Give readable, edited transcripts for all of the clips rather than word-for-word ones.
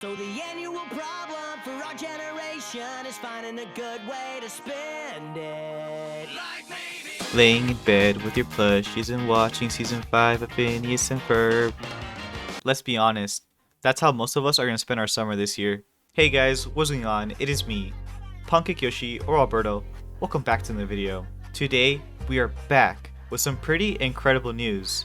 So the annual problem for our generation is finding a good way to spend it. Laying in bed with your plushies and watching season 5 of Phineas and Ferb. Let's be honest, that's how most of us are going to spend our summer this year. Hey guys, what's going on? It is me, Punkik Yoshi or Alberto. Welcome back to the video. Today, we are back with some pretty incredible news.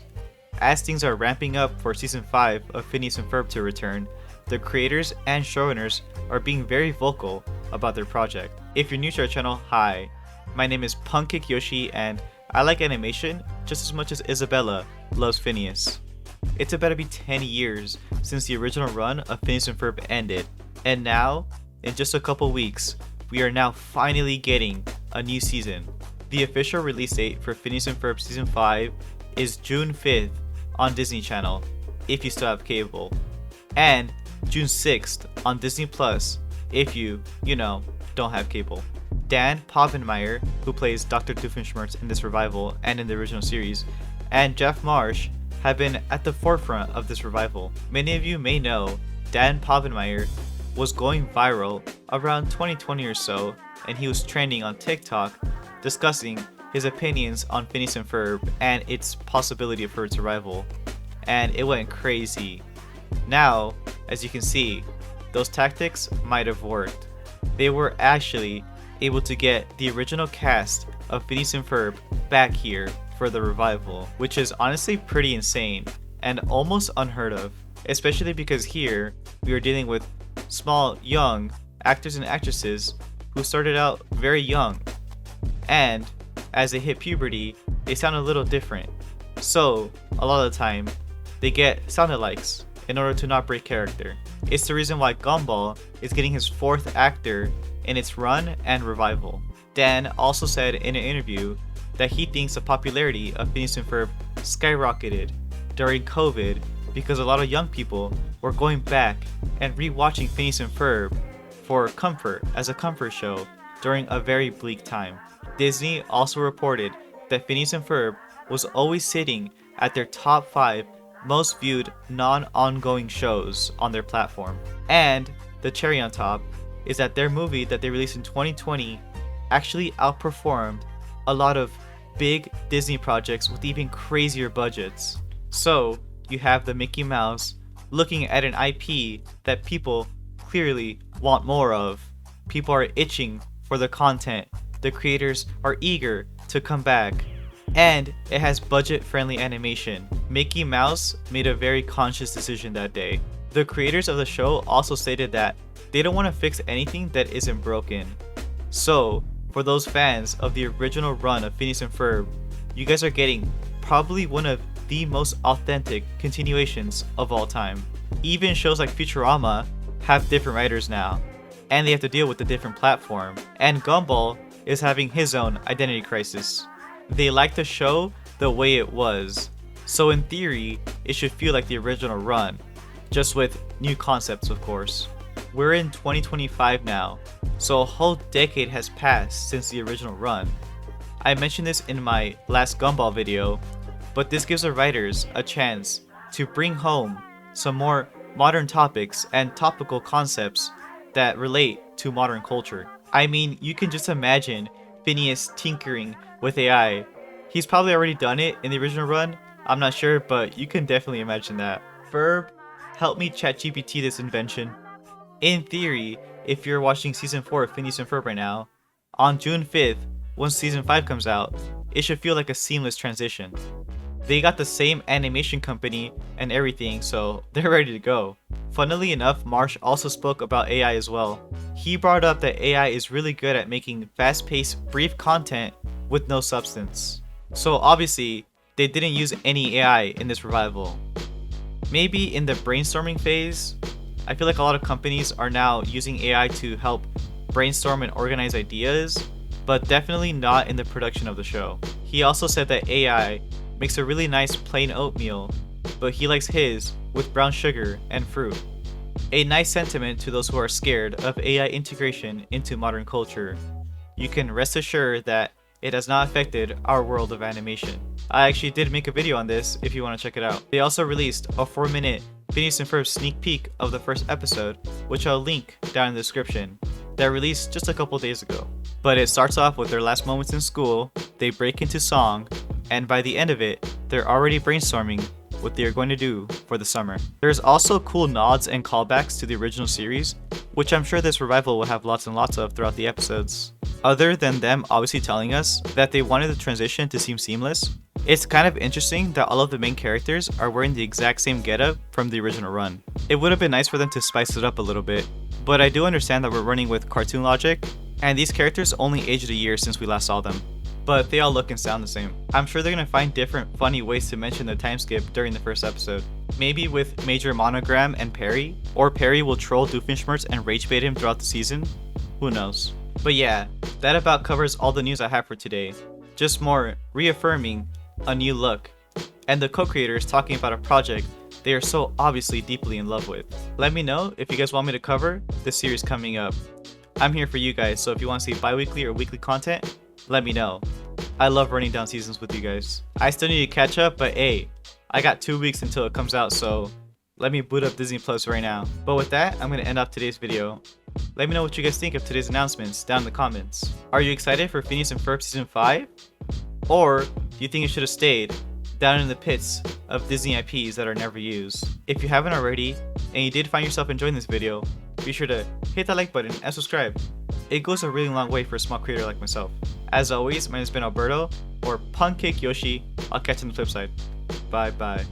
As things are ramping up for season 5 of Phineas and Ferb to return, the creators and showrunners are being very vocal about their project. If you're new to our channel, hi. My name is Punkik Yoshi and I like animation just as much as Isabella loves Phineas. It's about to be 10 years since the original run of Phineas and Ferb ended, and now, in just a couple weeks, we are now finally getting a new season. The official release date for Phineas and Ferb Season 5 is June 5th on Disney Channel, if you still have cable, and June 6th on Disney Plus if you don't have cable. Dan Povenmire, who plays Dr. Doofenshmirtz in this revival and in the original series, and Jeff Marsh have been at the forefront of this revival. Many of you may know Dan Povenmire was going viral around 2020 or so, and he was trending on TikTok discussing his opinions on Phineas and Ferb and its possibility for its revival, and it went crazy. Now, as you can see, those tactics might have worked. They were actually able to get the original cast of Phineas and Ferb back here for the revival, which is honestly pretty insane and almost unheard of, especially because here we are dealing with small, young actors and actresses who started out very young, and as they hit puberty, they sound a little different. So, a lot of the time, they get sound-alikes in order to not break character. It's the reason why Gumball is getting his 4th actor in its run and revival. Dan also said in an interview that he thinks the popularity of Phineas and Ferb skyrocketed during COVID because a lot of young people were going back and rewatching Phineas and Ferb for comfort as a comfort show during a very bleak time. Disney also reported that Phineas and Ferb was always sitting at their top 5 most viewed non-ongoing shows on their platform. And the cherry on top is that their movie that they released in 2020 actually outperformed a lot of big Disney projects with even crazier budgets. So you have the Mickey Mouse looking at an IP that people clearly want more of. People are itching for the content. The creators are eager to come back. And it has budget-friendly animation. Mickey Mouse made a very conscious decision that day. The creators of the show also stated that they don't want to fix anything that isn't broken. So, for those fans of the original run of Phineas and Ferb, you guys are getting probably one of the most authentic continuations of all time. Even shows like Futurama have different writers now, and they have to deal with a different platform. And Gumball is having his own identity crisis. They like the show the way it was, so in theory, it should feel like the original run, just with new concepts of course. We're in 2025 now, so a whole decade has passed since the original run. I mentioned this in my last Gumball video, but this gives the writers a chance to bring home some more modern topics and topical concepts that relate to modern culture. I mean, you can just imagine Phineas tinkering with AI. He's probably already done it in the original run, I'm not sure, but you can definitely imagine that. Ferb, help me ChatGPT this invention. In theory, if you're watching season 4 of Phineas and Ferb right now, on June 5th, once season 5 comes out, it should feel like a seamless transition. They got the same animation company and everything, so they're ready to go. Funnily enough, Marsh also spoke about AI as well. He brought up that AI is really good at making fast-paced, brief content with no substance. So obviously, they didn't use any AI in this revival. Maybe in the brainstorming phase, I feel like a lot of companies are now using AI to help brainstorm and organize ideas, but definitely not in the production of the show. He also said that AI makes a really nice plain oatmeal, but he likes his with brown sugar and fruit. A nice sentiment to those who are scared of AI integration into modern culture. You can rest assured that it has not affected our world of animation. I actually did make a video on this if you want to check it out. They also released a 4-minute Phineas and Ferb's sneak peek of the first episode, which I'll link down in the description, that released just a couple days ago. But it starts off with their last moments in school, they break into song, and by the end of it, they're already brainstorming what they are going to do for the summer. There's also cool nods and callbacks to the original series, which I'm sure this revival will have lots and lots of throughout the episodes. Other than them obviously telling us that they wanted the transition to seem seamless, it's kind of interesting that all of the main characters are wearing the exact same getup from the original run. It would have been nice for them to spice it up a little bit, but I do understand that we're running with cartoon logic, and these characters only aged a year since we last saw them. But they all look and sound the same. I'm sure they're gonna find different funny ways to mention the time skip during the first episode. Maybe with Major Monogram and Perry, or Perry will troll Doofenshmirtz and rage bait him throughout the season. Who knows? But yeah, that about covers all the news I have for today. Just more reaffirming a new look, and the co-creators talking about a project they are so obviously deeply in love with. Let me know if you guys want me to cover this series coming up. I'm here for you guys, so if you want to see bi-weekly or weekly content, let me know. I love running down seasons with you guys. I still need to catch up, but hey, I got 2 weeks until it comes out, so let me boot up Disney Plus right now. But with that, I'm going to end off today's video. Let me know what you guys think of today's announcements down in the comments. Are you excited for Phineas and Ferb Season 5? Or do you think it should have stayed down in the pits of Disney IPs that are never used? If you haven't already, and you did find yourself enjoying this video, be sure to hit that like button and subscribe. It goes a really long way for a small creator like myself. As always, my name has been Alberto, or Pancake Yoshi. I'll catch you on the flip side. Bye bye.